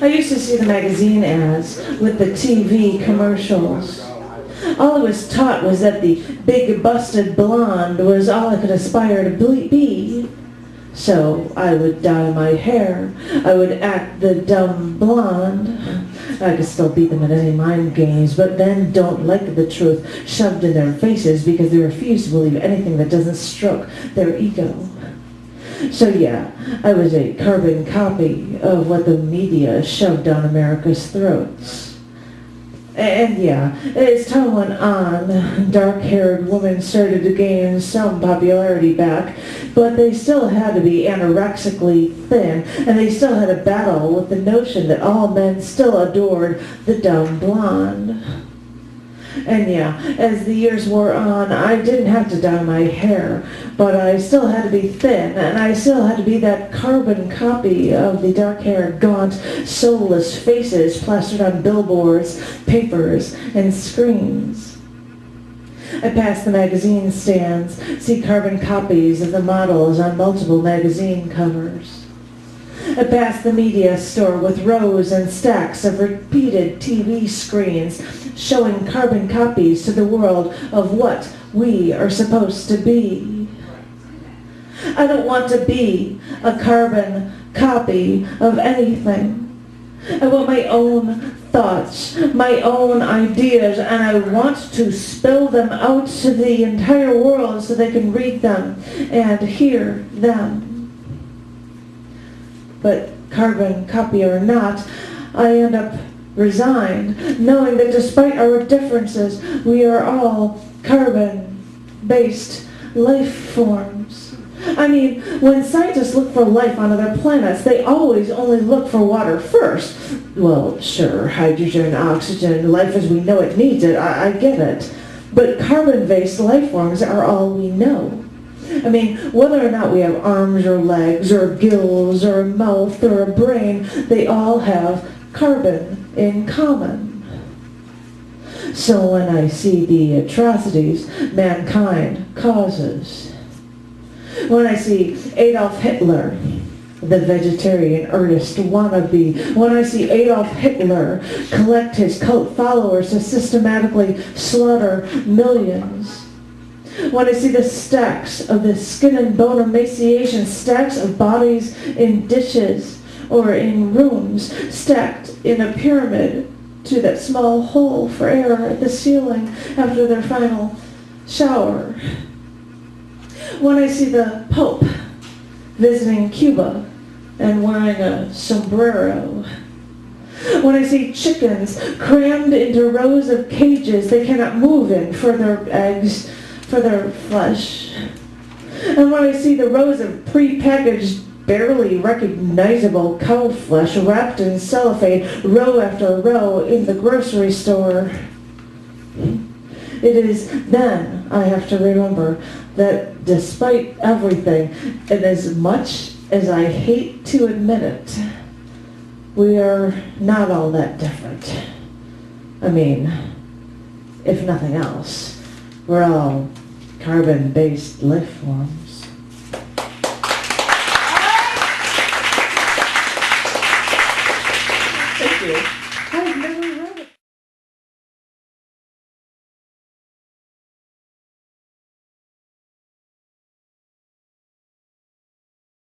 I used to see the magazine ads with the TV commercials. All I was taught was that the big busted blonde was all I could aspire to be. So I would dye my hair. I would act the dumb blonde. I could still beat them at any mind games, but men don't like the truth shoved in their faces because they refuse to believe anything that doesn't stroke their ego. So yeah, I was a carbon copy of what the media shoved down America's throats. And yeah, as time went on, dark-haired women started to gain some popularity back, but they still had to be anorexically thin, and they still had to battle with the notion that all men still adored the dumb blonde. And yeah, as the years wore on, I didn't have to dye my hair, but I still had to be thin, and I still had to be that carbon copy of the dark-haired, gaunt, soulless faces plastered on billboards, papers, and screens. I pass the magazine stands, see carbon copies of the models on multiple magazine covers. I pass the media store with rows and stacks of repeated TV screens showing carbon copies to the world of what we are supposed to be. I don't want to be a carbon copy of anything. I want my own thoughts, my own ideas, and I want to spill them out to the entire world so they can read them and hear them. But carbon copy or not, I end up resigned, knowing that despite our differences, we are all carbon-based life forms. I mean, when scientists look for life on other planets, they always only look for water first. Well, sure, hydrogen, oxygen, life as we know it needs it, I get it. But carbon-based life forms are all we know. I mean, whether or not we have arms or legs or gills or a mouth or a brain, they all have carbon in common. So when I see the atrocities mankind causes, when I see Adolf Hitler, the vegetarian artist wannabe, when I see Adolf Hitler collect his cult followers to systematically slaughter millions, when I see the stacks of the skin and bone emaciation, stacks of bodies in dishes or in rooms, stacked in a pyramid to that small hole for air at the ceiling after their final shower. When I see the Pope visiting Cuba and wearing a sombrero. When I see chickens crammed into rows of cages they cannot move in for their eggs, for their flesh. And when I see the rows of pre-packaged, barely recognizable cow flesh wrapped in cellophane, row after row in the grocery store, it is then I have to remember that despite everything, and as much as I hate to admit it, we are not all that different. I mean, if nothing else, we're all carbon-based life forms.